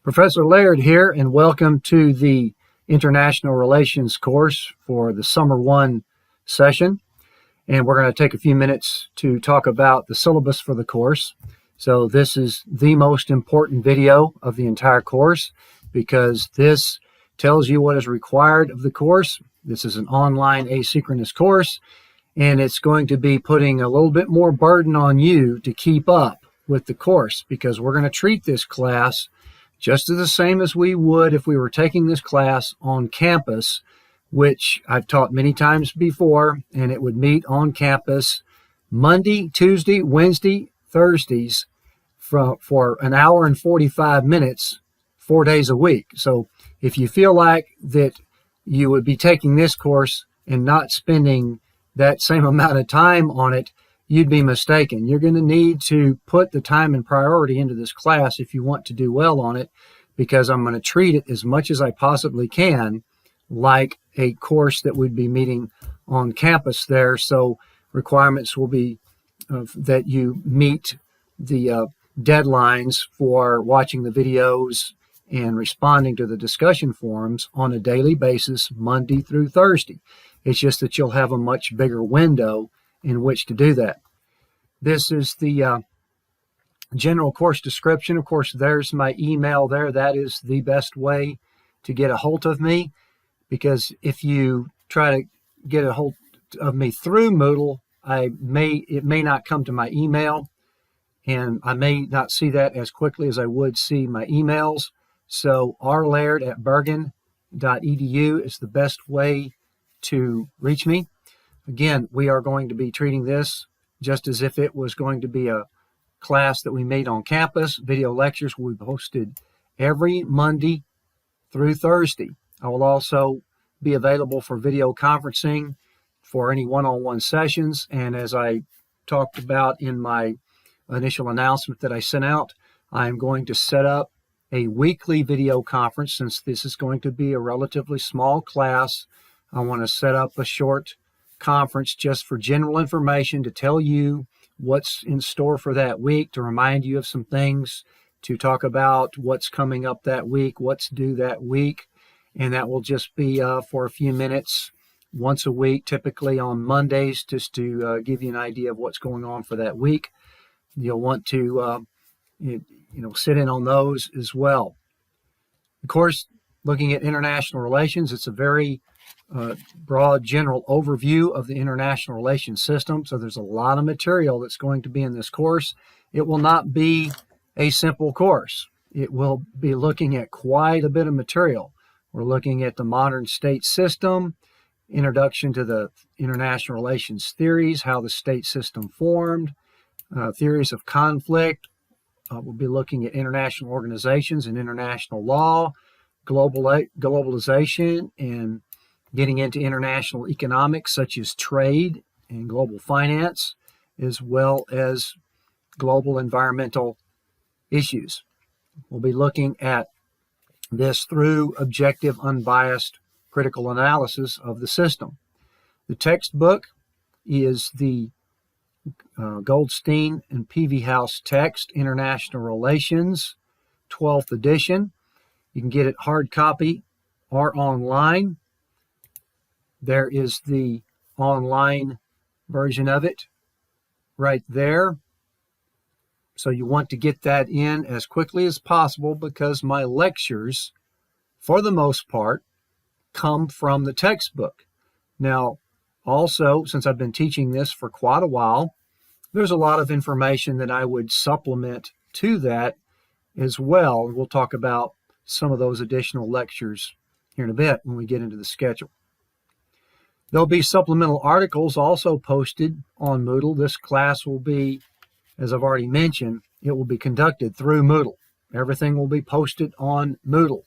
Professor Laird here, and welcome to the International Relations course for the Summer 1 session. And we're going to take a few minutes to talk about the syllabus for the course. So this is the most important video of the entire course because this tells you what is required of the course. This is an online asynchronous course, and it's going to be putting a little bit more burden on you to keep up with the course because we're going to treat this class just the same as we would if we were taking this class on campus, which I've taught many times before, and it would meet on campus Monday, Tuesday, Wednesday, Thursdays for an hour and 45 minutes, 4 days a week. So if you feel like that you would be taking this course and not spending that same amount of time on it, you'd be mistaken. You're going to need to put the time and priority into this class if you want to do well on it, because I'm going to treat it as much as I possibly can like a course that would be meeting on campus there. So requirements will be that you meet the deadlines for watching the videos and responding to the discussion forums on a daily basis, Monday through Thursday. It's just that you'll have a much bigger window in which to do that. This is the general course description. Of course, there's my email there. That is the best way to get a hold of me, because if you try to get a hold of me through Moodle, it may not come to my email, and I may not see that as quickly as I would see my emails. So rlaird@bergen.edu is the best way to reach me. Again, we are going to be treating this just as if it was going to be a class that we made on campus. Video lectures will be posted every Monday through Thursday. I will also be available for video conferencing for any one-on-one sessions. And as I talked about in my initial announcement that I sent out, I'm going to set up a weekly video conference. Since this is going to be a relatively small class, I want to set up a short conference just for general information to tell you what's in store for that week, to remind you of some things, to talk about what's coming up that week, what's due that week. And that will just be for a few minutes once a week, typically on Mondays, just to give you an idea of what's going on for that week. You'll want to sit in on those as well. Of course, looking at international relations, it's a very broad general overview of the international relations system. So there's a lot of material that's going to be in this course. It will not be a simple course. It will be looking at quite a bit of material. We're looking at the modern state system, introduction to the international relations theories, how the state system formed, theories of conflict. We'll be looking at international organizations and international law, globalization, and getting into international economics such as trade and global finance, as well as global environmental issues. We'll be looking at this through objective, unbiased, critical analysis of the system. The textbook is the Goldstein and Peavey House text, International Relations, 12th edition. You can get it hard copy or online. There is the online version of it right there. So you want to get that in as quickly as possible because my lectures, for the most part, come from the textbook. Now, also, since I've been teaching this for quite a while, there's a lot of information that I would supplement to that as well. We'll talk about some of those additional lectures here in a bit when we get into the schedule. There'll be supplemental articles also posted on Moodle. This class will be, as I've already mentioned, it will be conducted through Moodle. Everything will be posted on Moodle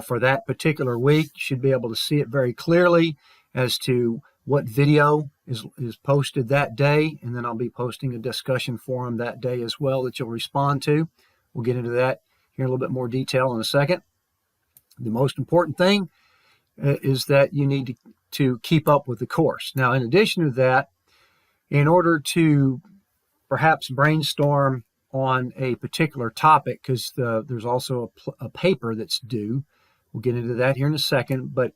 for that particular week. You should be able to see it very clearly as to what video is posted that day, and then I'll be posting a discussion forum that day as well that you'll respond to. We'll get into that here in a little bit more detail in a second. The most important thing is that you need to keep up with the course. Now, in addition to that, in order to perhaps brainstorm on a particular topic because there's also a paper that's due. We'll get into that here in a second, but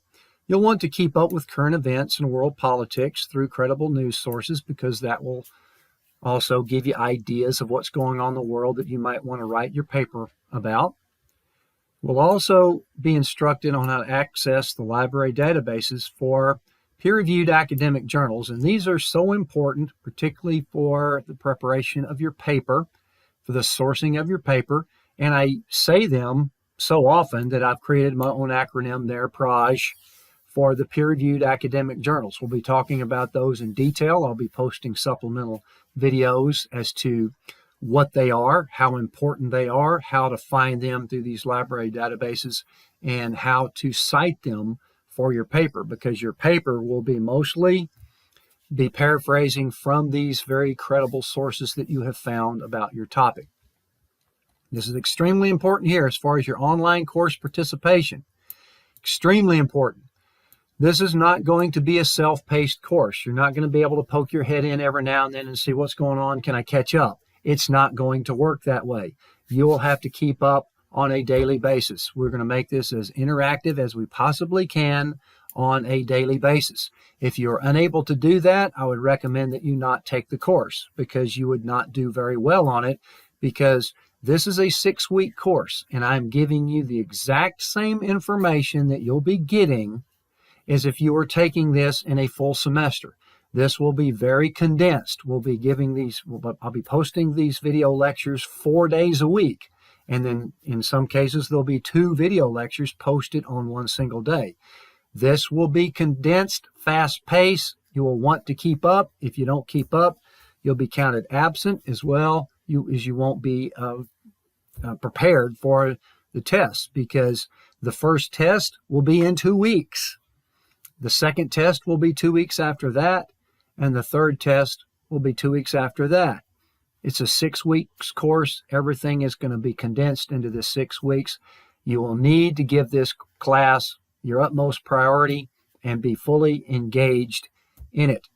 you'll want to keep up with current events and world politics through credible news sources because that will also give you ideas of what's going on in the world that you might want to write your paper about. We'll also be instructed on how to access the library databases for peer-reviewed academic journals, and these are so important, particularly for the preparation of your paper, for the sourcing of your paper, and I say them so often that I've created my own acronym there, PRAJ, for the peer-reviewed academic journals. We'll be talking about those in detail. I'll be posting supplemental videos as to what they are, how important they are, how to find them through these library databases, and how to cite them for your paper, because your paper will be mostly be paraphrasing from these very credible sources that you have found about your topic. This is extremely important here as far as your online course participation. Extremely important. This is not going to be a self-paced course. You're not going to be able to poke your head in every now and then and see what's going on. Can I catch up? It's not going to work that way. You will have to keep up on a daily basis. We're going to make this as interactive as we possibly can on a daily basis. If you're unable to do that, I would recommend that you not take the course because you would not do very well on it, because this is a 6-week course and I'm giving you the exact same information that you'll be getting as if you were taking this in a full semester. This will be very condensed. I'll be posting these video lectures 4 days a week. And then in some cases, there'll be 2 video lectures posted on one single day. This will be condensed, fast paced. You will want to keep up. If you don't keep up, you'll be counted absent as well as you won't be prepared for the test, because the first test will be in 2 weeks. The second test will be 2 weeks after that. And the third test will be 2 weeks after that. It's a 6 weeks course. Everything is going to be condensed into the 6 weeks. You will need to give this class your utmost priority and be fully engaged in it.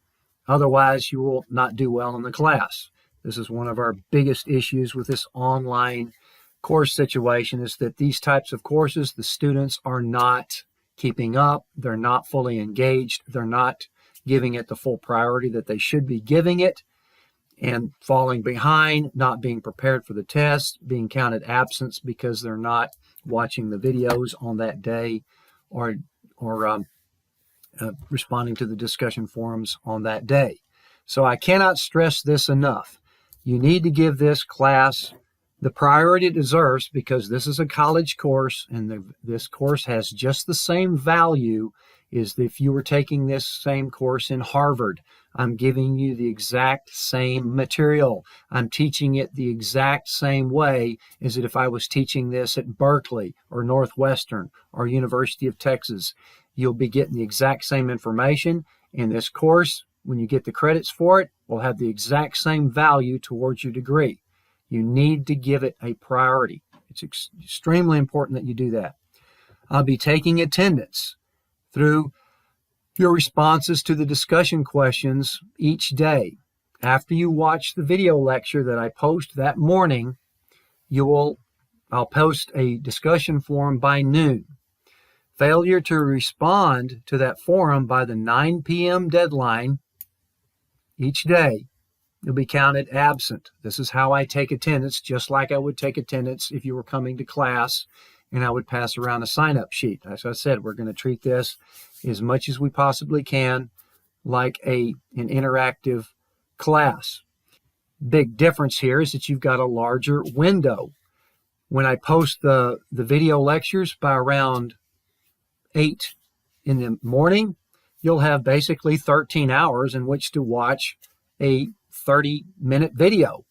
Otherwise, you will not do well in the class. This is one of our biggest issues with this online course situation, is that these types of courses, the students are not keeping up. They're not fully engaged. They're not giving it the full priority that they should be giving it, and falling behind, not being prepared for the test, being counted absence because they're not watching the videos on that day or responding to the discussion forums on that day. So I cannot stress this enough. You need to give this class the priority it deserves, because this is a college course, and this course has just the same value as if you were taking this same course in Harvard. I'm giving you the exact same material. I'm teaching it the exact same way as if I was teaching this at Berkeley or Northwestern or University of Texas. You'll be getting the exact same information, and this course, when you get the credits for it, will have the exact same value towards your degree. You need to give it a priority. It's extremely important that you do that. I'll be taking attendance through your responses to the discussion questions each day. After you watch the video lecture that I post that morning, I'll post a discussion forum by noon. Failure to respond to that forum by the 9 p.m. deadline each day, you'll be counted absent. This is how I take attendance, just like I would take attendance if you were coming to class, and I would pass around a sign-up sheet. As I said, we're going to treat this as much as we possibly can like an interactive class. Big difference here is that you've got a larger window. When I post the video lectures by around 8 in the morning, you'll have basically 13 hours in which to watch a 30-minute video.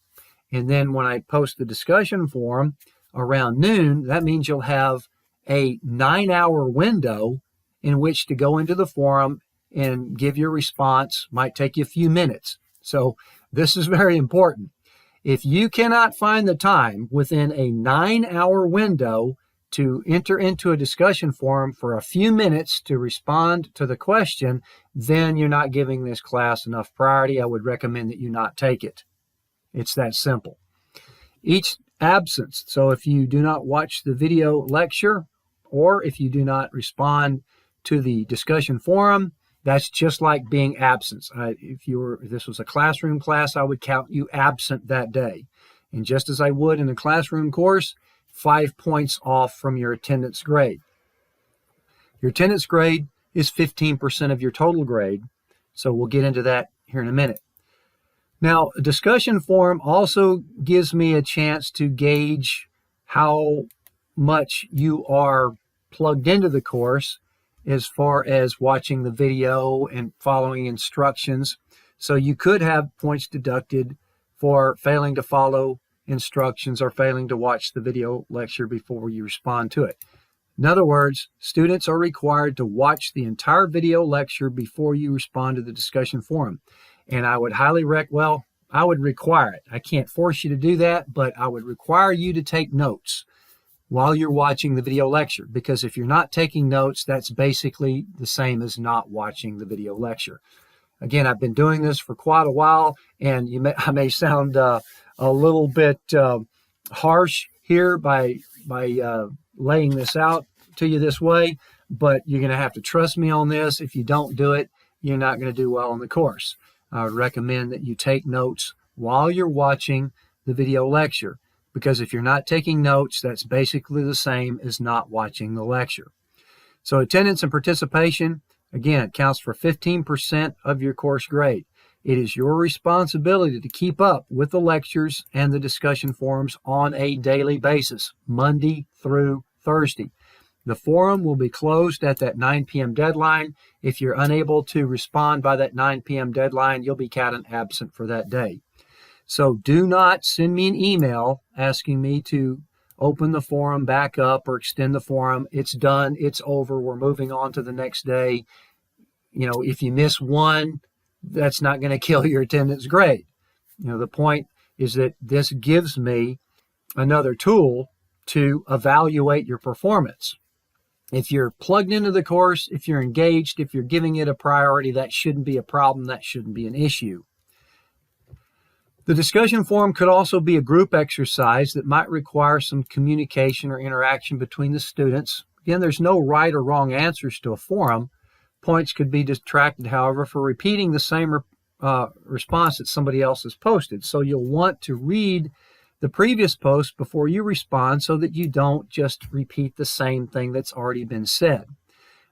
And then when I post the discussion forum around noon, that means you'll have a 9-hour window in which to go into the forum and give your response. Might take you a few minutes. So this is very important. If you cannot find the time within a 9-hour window to enter into a discussion forum for a few minutes to respond to the question, then you're not giving this class enough priority. I would recommend that you not take it. It's that simple. each absence. So if you do not watch the video lecture, or if you do not respond to the discussion forum, that's just like being absent. If this was a classroom class, I would count you absent that day. And just as I would in a classroom course, 5 points off from your attendance grade. Your attendance grade is 15% of your total grade. So we'll get into that here in a minute. Now, a discussion forum also gives me a chance to gauge how much you are plugged into the course as far as watching the video and following instructions. So you could have points deducted for failing to follow instructions or failing to watch the video lecture before you respond to it. In other words, students are required to watch the entire video lecture before you respond to the discussion forum. And I would I would require it. I can't force you to do that, but I would require you to take notes while you're watching the video lecture, because if you're not taking notes, that's basically the same as not watching the video lecture. Again, I've been doing this for quite a while, and I may sound a little bit harsh here by laying this out to you this way, but you're going to have to trust me on this. If you don't do it, you're not going to do well in the course. I would recommend that you take notes while you're watching the video lecture, because if you're not taking notes, that's basically the same as not watching the lecture. So attendance and participation, again, counts for 15% of your course grade. It is your responsibility to keep up with the lectures and the discussion forums on a daily basis, Monday through Thursday. The forum will be closed at that 9 p.m. deadline. If you're unable to respond by that 9 p.m. deadline, you'll be counted absent for that day. So do not send me an email asking me to open the forum back up or extend the forum. It's done. It's over. We're moving on to the next day. If you miss one, that's not going to kill your attendance grade. The point is that this gives me another tool to evaluate your performance. If you're plugged into the course, if you're engaged, if you're giving it a priority, that shouldn't be a problem. That shouldn't be an issue. The discussion forum could also be a group exercise that might require some communication or interaction between the students. Again, there's no right or wrong answers to a forum. Points could be detracted, however, for repeating the same response that somebody else has posted. So you'll want to read the previous post before you respond so that you don't just repeat the same thing that's already been said.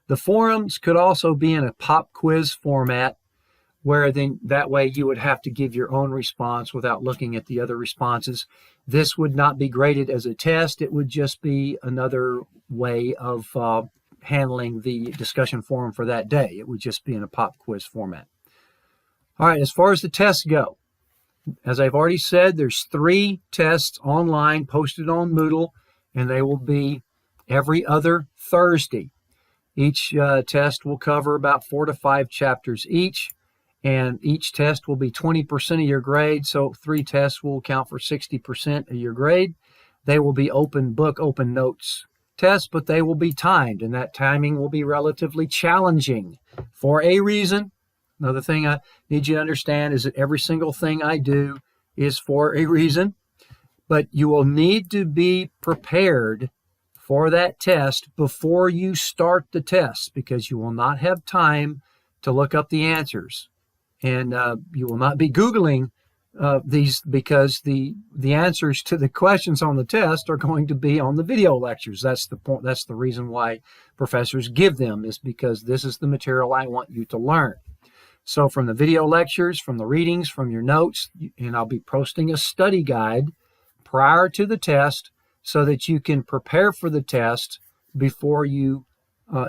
The forums could also be in a pop quiz format, where then that way you would have to give your own response without looking at the other responses. This would not be graded as a test. It would just be another way of handling the discussion forum for that day. It would just be in a pop quiz format. All right, as far as the tests go, as I've already said, there's 3 tests online posted on Moodle, and they will be every other Thursday. Each test will cover about 4 to 5 chapters each, and each test will be 20% of your grade, so 3 tests will count for 60% of your grade. They will be open book, open notes tests, but they will be timed, and that timing will be relatively challenging for a reason. Another thing I need you to understand is that every single thing I do is for a reason, but you will need to be prepared for that test before you start the test, because you will not have time to look up the answers. And you will not be Googling these, because the answers to the questions on the test are going to be on the video lectures. That's the point. That's the reason why professors give them, is because this is the material I want you to learn. So from the video lectures, from the readings, from your notes, and I'll be posting a study guide prior to the test so that you can prepare for the test before you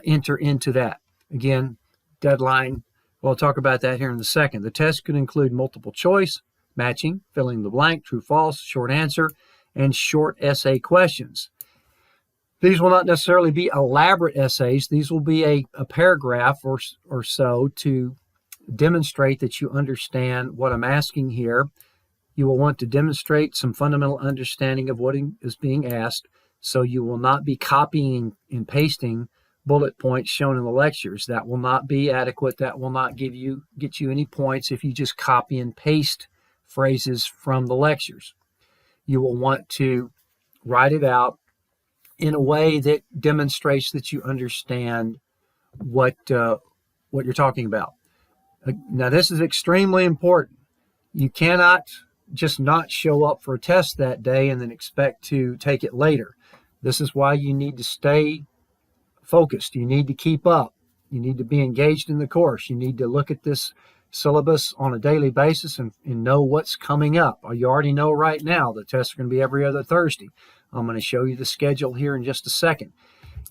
enter into that. Again, deadline. We'll talk about that here in a second. The test could include multiple choice, matching, filling the blank, true, false, short answer, and short essay questions. These will not necessarily be elaborate essays. These will be a paragraph or so to demonstrate that you understand what I'm asking here. You will want to demonstrate some fundamental understanding of what is being asked, so you will not be copying and pasting bullet points shown in the lectures. That will not be adequate. That will not get you any points if you just copy and paste phrases from the lectures. you will want to write it out in a way that demonstrates that you understand what you're talking about. Now, this is extremely important. You cannot just not show up for a test that day and then expect to take it later. This is why you need to stay focused. You need to keep up. You need to be engaged in the course. You need to look at this syllabus on a daily basis and know what's coming up. You already know right now the tests are going to be every other Thursday. I'm going to show you the schedule here in just a second.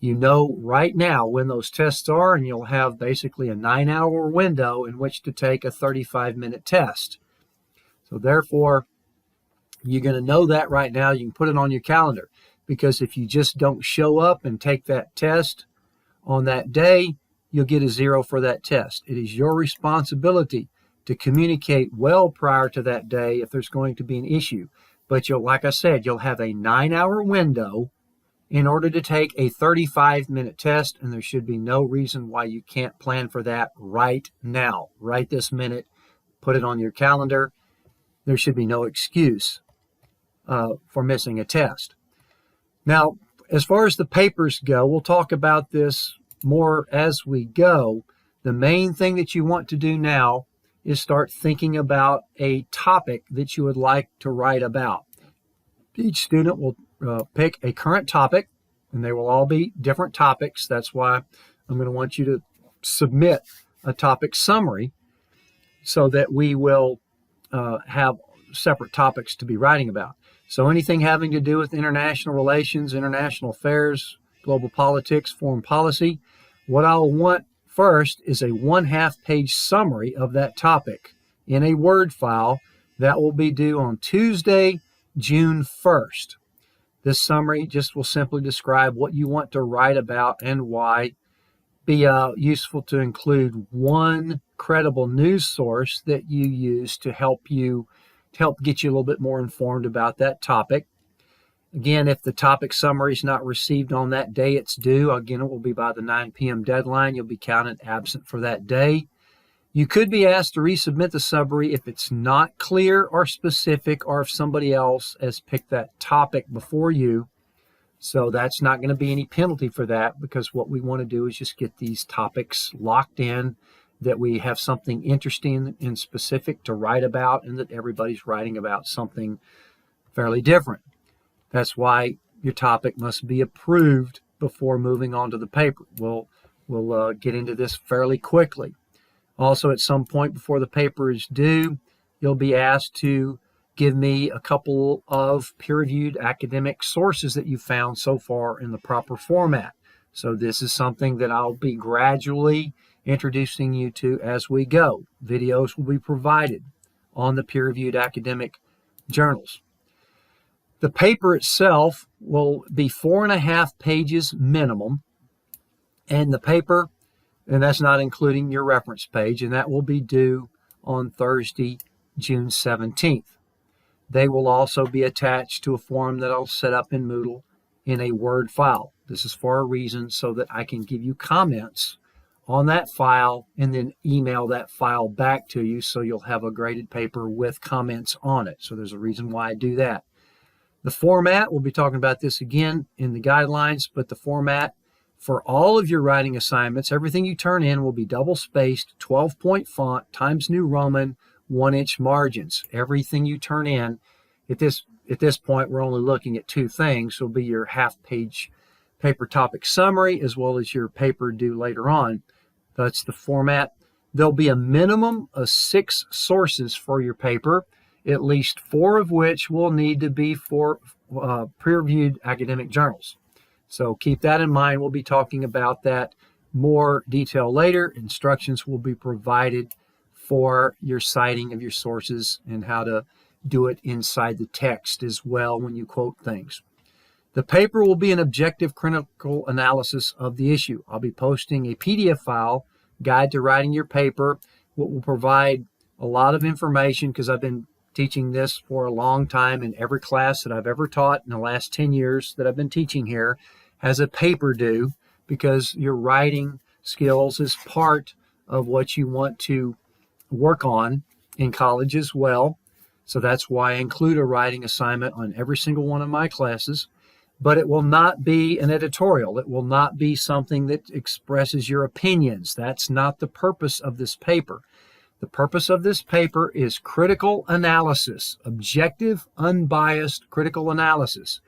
You know right now when those tests are, and you'll have basically a 9-hour window in which to take a 35-minute test. So therefore, you're going to know that right now. You can put it on your calendar, because if you just don't show up and take that test on that day, you'll get a 0 for that test. It is your responsibility to communicate well prior to that day if there's going to be an issue. But like I said, you'll have a 9-hour window in order to take a 35-minute test, and there should be no reason why you can't plan for that right now, right this minute. Put it on your calendar. There should be no excuse for missing a test. Now, as far as the papers go, we'll talk about this more as we go. The main thing that you want to do now is start thinking about a topic that you would like to write about. Each student will pick a current topic, and they will all be different topics. That's why I'm going to want you to submit a topic summary so that we will have separate topics to be writing about. So anything having to do with international relations, international affairs, global politics, foreign policy, what I'll want first is a 1/2 page summary of that topic in a Word file that will be due on Tuesday, June 1st. This summary just will simply describe what you want to write about and why. Be useful to include one credible news source that you use to help get you a little bit more informed about that topic. Again, if the topic summary is not received on that day it's due, again, it will be by the 9 p.m. deadline. You'll be counted absent for that day. You could be asked to resubmit the summary if it's not clear or specific, or if somebody else has picked that topic before you. So that's not going to be any penalty for that, because what we want to do is just get these topics locked in, that we have something interesting and specific to write about, and that everybody's writing about something fairly different. That's why your topic must be approved before moving on to the paper. We'll get into this fairly quickly. Also, at some point before the paper is due, you'll be asked to give me a couple of peer-reviewed academic sources that you found so far in the proper format. So this is something that I'll be gradually introducing you to as we go. Videos will be provided on the peer-reviewed academic journals. The paper itself will be 4.5 pages minimum, and the paper, and that's not including your reference page, and that will be due on Thursday, June 17th. They will also be attached to a form that I'll set up in Moodle in a Word file. This is for a reason, so that I can give you comments on that file and then email that file back to you, so you'll have a graded paper with comments on it. So there's a reason why I do that. The format, we'll be talking about this again in the guidelines, but the format for all of your writing assignments, everything you turn in will be double-spaced, 12-point font, Times New Roman, 1-inch margins. Everything you turn in, at this point, we're only looking at 2 things. Will be your half-page paper topic summary, as well as your paper due later on. That's the format. There'll be a minimum of 6 sources for your paper, at least 4 of which will need to be for peer-reviewed academic journals. So keep that in mind. We'll be talking about that more detail later. Instructions will be provided for your citing of your sources and how to do it inside the text as well when you quote things. The paper will be an objective critical analysis of the issue. I'll be posting a PDF file, Guide to Writing Your Paper, what will provide a lot of information, because I've been teaching this for a long time, and every class that I've ever taught in the last 10 years that I've been teaching here has a paper due, because your writing skills is part of what you want to work on in college as well. So that's why I include a writing assignment on every single one of my classes. But it will not be an editorial. It will not be something that expresses your opinions. That's not the purpose of this paper. The purpose of this paper is critical analysis, objective, unbiased critical analysis.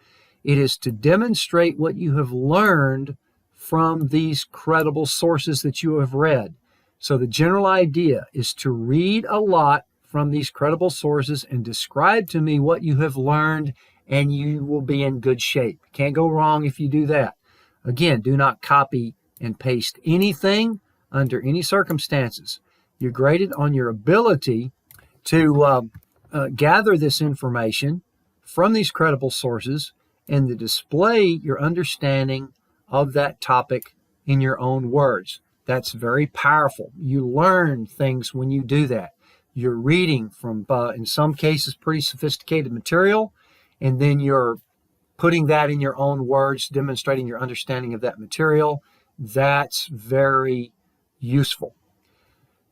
It is to demonstrate what you have learned from these credible sources that you have read. So the general idea is to read a lot from these credible sources and describe to me what you have learned, and you will be in good shape. Can't go wrong if you do that. Again, do not copy and paste anything under any circumstances. You're graded on your ability to gather this information from these credible sources and to display your understanding of that topic in your own words. That's very powerful. You learn things when you do that. You're reading from, in some cases, pretty sophisticated material, and then you're putting that in your own words, demonstrating your understanding of that material. That's very useful.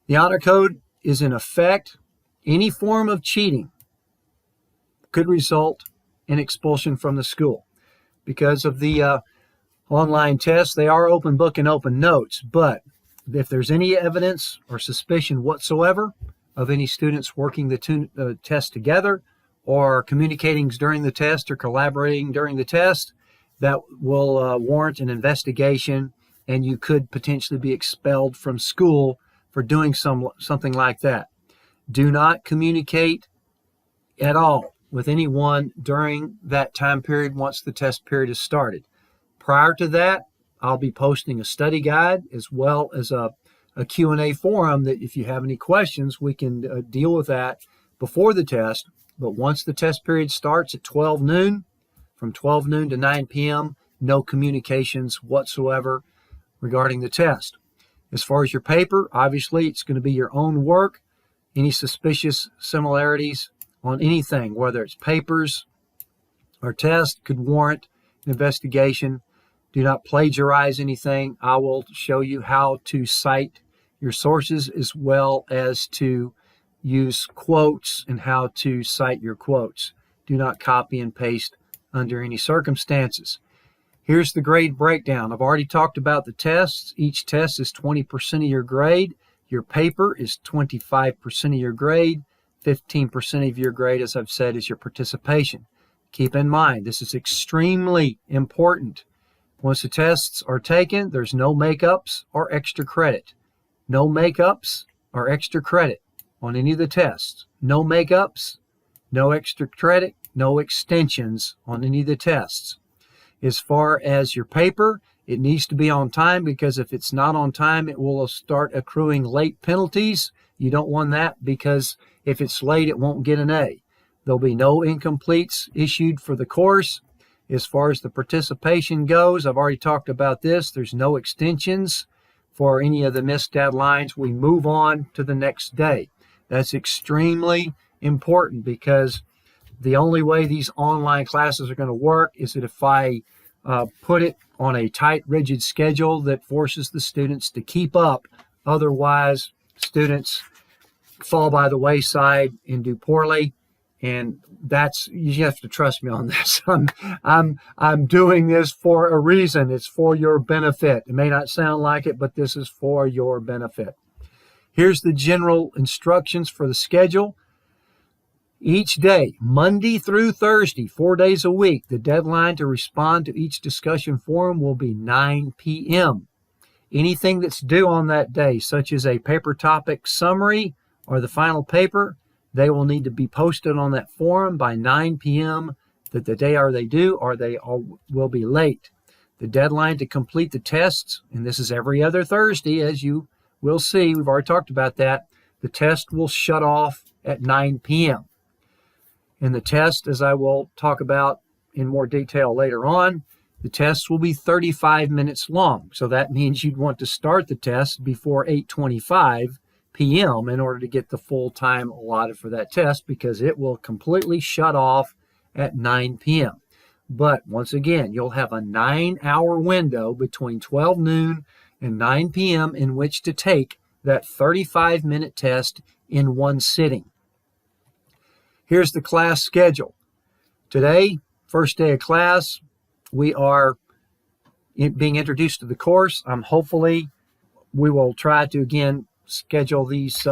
The honor code is in effect. Any form of cheating could result in expulsion from the school. Because of the online tests, they are open book and open notes, but if there's any evidence or suspicion whatsoever of any students working the test together or communicating during the test or collaborating during the test, that will warrant an investigation, and you could potentially be expelled from school for doing something like that. Do not communicate at all with anyone during that time period once the test period is started. Prior to that, I'll be posting a study guide as well as a Q&A forum that if you have any questions, we can deal with that before the test. But once the test period starts at 12 noon, from 12 noon to 9 p.m., no communications whatsoever regarding the test. As far as your paper, obviously it's going to be your own work. Any suspicious similarities on anything, whether it's papers or tests, could warrant an investigation. Do not plagiarize anything. I will show you how to cite your sources as well as to use quotes and how to cite your quotes. Do not copy and paste under any circumstances. Here's the grade breakdown. I've already talked about the tests. Each test is 20% of your grade. Your paper is 25% of your grade. 15% of your grade, as I've said, is your participation. Keep in mind, this is extremely important. Once the tests are taken, there's no makeups or extra credit. No makeups or extra credit on any of the tests. No makeups, no extra credit, no extensions on any of the tests. As far as your paper, it needs to be on time, because if it's not on time, it will start accruing late penalties. You don't want that, because if it's late, it won't get an A. There'll be no incompletes issued for the course. As far as the participation goes, I've already talked about this. There's no extensions for any of the missed deadlines. We move on to the next day. That's extremely important, because the only way these online classes are going to work is that if I put it on a tight, rigid schedule that forces the students to keep up. Otherwise, students fall by the wayside and do poorly. And that's, you have to trust me on this. I'm doing this for a reason. It's for your benefit. It may not sound like it, but this is for your benefit. Here's the general instructions for the schedule. Each day, Monday through Thursday, 4 days a week, the deadline to respond to each discussion forum will be 9 p.m. Anything that's due on that day, such as a paper topic summary or the final paper, they will need to be posted on that forum by 9 p.m. that the day are they due, or they will be late. The deadline to complete the tests, and this is every other Thursday, as you will see, we've already talked about that, the test will shut off at 9 p.m. And the test, as I will talk about in more detail later on, the tests will be 35 minutes long. So that means you'd want to start the test before 8:25 p.m. in order to get the full time allotted for that test, because it will completely shut off at 9 p.m. But once again, you'll have a 9-hour window between 12 noon and 9 p.m. in which to take that 35-minute test in one sitting. Here's the class schedule. Today, first day of class, we are being introduced to the course. Hopefully, we will try to again schedule these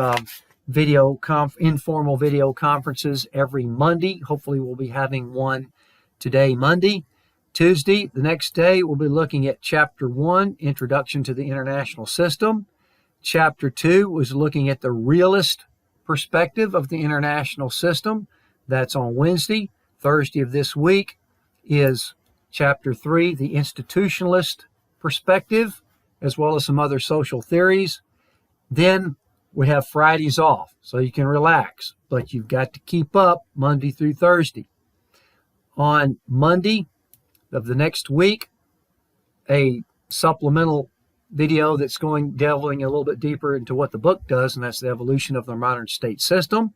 informal video conferences every Monday. Hopefully, we'll be having one today, Monday. Tuesday, the next day, we'll be looking at Chapter 1, Introduction to the International System. Chapter 2 is looking at the realist perspective of the international system. That's on Wednesday. Thursday of this week is Chapter 3, the institutionalist perspective, as well as some other social theories. Then we have Fridays off, so you can relax, but you've got to keep up Monday through Thursday. On Monday of the next week, a supplemental video that's delving a little bit deeper into what the book does, and that's the evolution of the modern state system.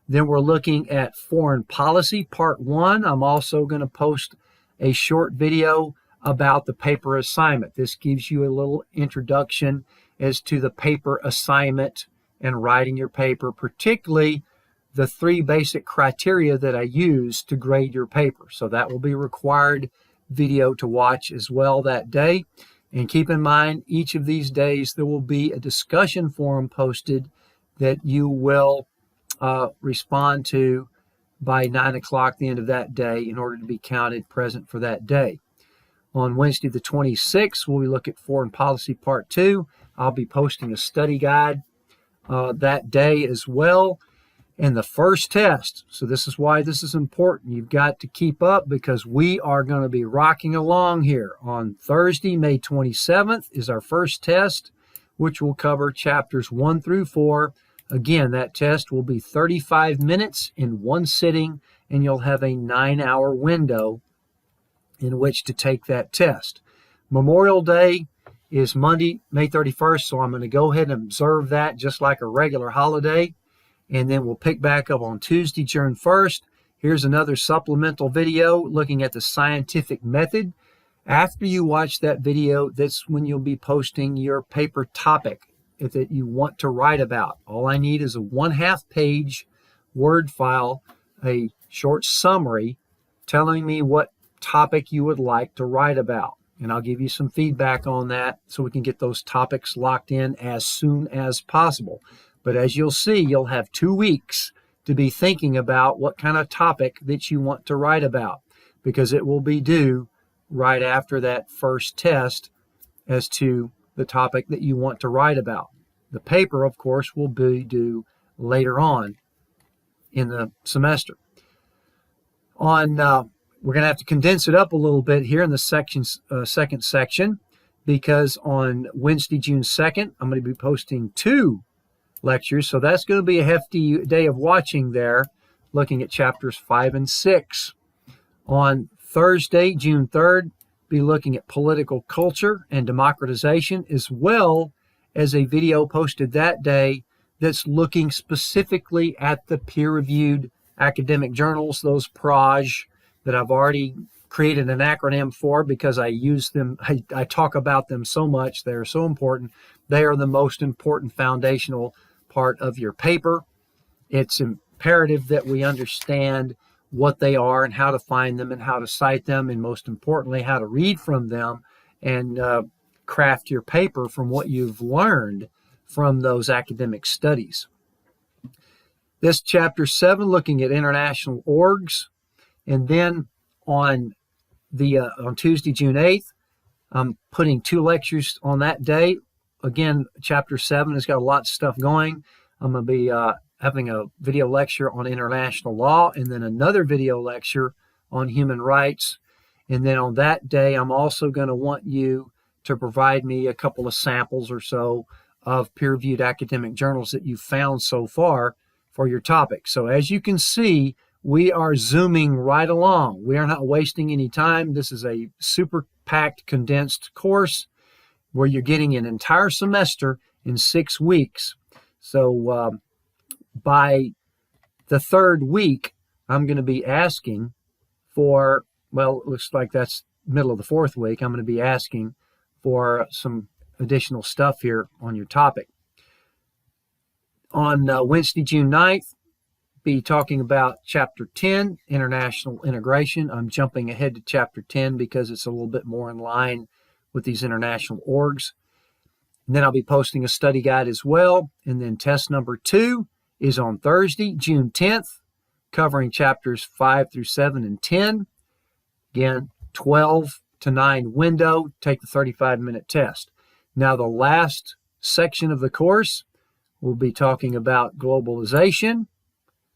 Then we're looking at foreign policy, part 1. I'm also going to post a short video about the paper assignment. This gives you a little introduction as to the paper assignment and writing your paper, particularly the 3 basic criteria that I use to grade your paper. So that will be required video to watch as well that day. And keep in mind, each of these days there will be a discussion forum posted that you will respond to by 9 o'clock the end of that day in order to be counted present for that day. On Wednesday the 26th, we'll look at Foreign Policy Part 2. I'll be posting a study guide that day as well. And the first test, so this is why this is important. You've got to keep up because we are going to be rocking along here. On Thursday, May 27th, is our first test, which will cover chapters 1 through 4. Again, that test will be 35 minutes in one sitting, and you'll have a 9-hour window in which to take that test. Memorial Day is Monday, May 31st, so I'm going to go ahead and observe that just like a regular holiday. And then we'll pick back up on Tuesday, June 1st. Here's another supplemental video looking at the scientific method. After you watch that video, that's when you'll be posting your paper topic that you want to write about. All I need is a 1/2 page Word file, a short summary telling me what topic you would like to write about. And I'll give you some feedback on that so we can get those topics locked in as soon as possible. But as you'll see, you'll have 2 weeks to be thinking about what kind of topic that you want to write about, because it will be due right after that first test as to the topic that you want to write about. The paper, of course, will be due later on in the semester. We're going to have to condense it up a little bit here in the second section, because on Wednesday, June 2nd, I'm going to be posting 2 lectures, so that's going to be a hefty day of watching there, looking at chapters 5 and 6. On Thursday, June 3rd, be looking at political culture and democratization, as well as a video posted that day that's looking specifically at the peer-reviewed academic journals, those PROJ that I've already created an acronym for because I use them, I talk about them so much. They're so important. They are the most important foundational part of your paper. It's imperative that we understand what they are and how to find them and how to cite them, and most importantly, how to read from them and craft your paper from what you've learned from those academic studies. This chapter 7, looking at international orgs. And then on Tuesday, June 8th, I'm putting 2 lectures on that day. Again, chapter 7 has got a lot of stuff going. I'm going to be having a video lecture on international law and then another video lecture on human rights. And then on that day, I'm also going to want you to provide me a couple of samples or so of peer-reviewed academic journals that you've found so far for your topic. So as you can see, we are zooming right along. We are not wasting any time. This is a super packed, condensed course where you're getting an entire semester in 6 weeks. So by the 3rd week, I'm going to be asking for, well, it looks like that's middle of the 4th week, I'm going to be asking for some additional stuff here on your topic. On Wednesday, June 9th, be talking about Chapter 10, International Integration. I'm jumping ahead to Chapter 10 because it's a little bit more in line with these international orgs. And then I'll be posting a study guide as well. And then test number 2 is on Thursday, June 10th, covering chapters 5 through 7 and 10. Again, 12 to 9 window, take the 35-minute test. Now, the last section of the course, we'll be talking about globalization,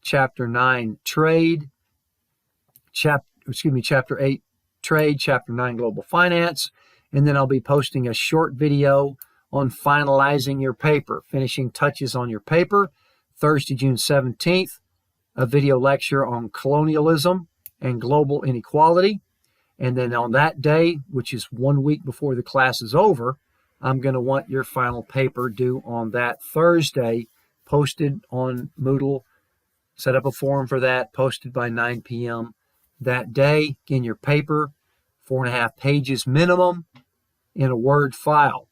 Chapter 9, Trade, Chapter 8, Trade, Chapter 9, Global Finance, and then I'll be posting a short video on finalizing your paper, finishing touches on your paper, Thursday, June 17th, a video lecture on colonialism and global inequality, and then on that day, which is 1 week before the class is over, I'm going to want your final paper due on that Thursday, posted on Moodle. Set up a forum for that, posted by 9 p.m. that day. Again, your paper, 4.5 pages minimum in a Word file.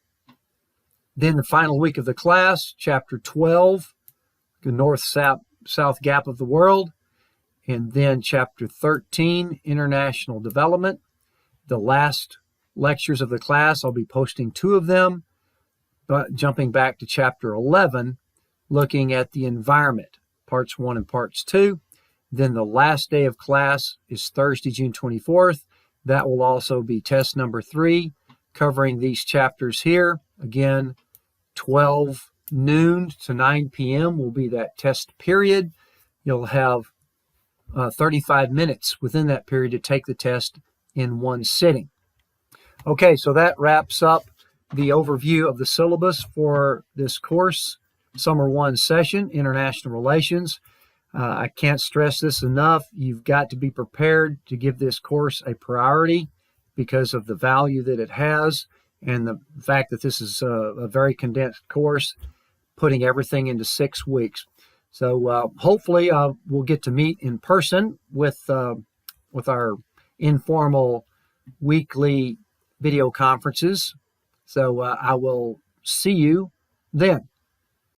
Then the final week of the class, Chapter 12, the North-South Gap of the World. And then Chapter 13, International Development. The last lectures of the class, I'll be posting 2 of them. But jumping back to Chapter 11, looking at the environment. Parts 1 and Parts 2. Then the last day of class is Thursday, June 24th. That will also be test number 3, covering these chapters here. Again, 12 noon to 9 p.m. will be that test period. You'll have 35 minutes within that period to take the test in one sitting. Okay, so that wraps up the overview of the syllabus for this course. Summer 1 session, International Relations. I can't stress this enough. You've got to be prepared to give this course a priority because of the value that it has and the fact that this is a very condensed course, putting everything into 6 weeks. So hopefully we'll get to meet in person with our informal weekly video conferences. So I will see you then.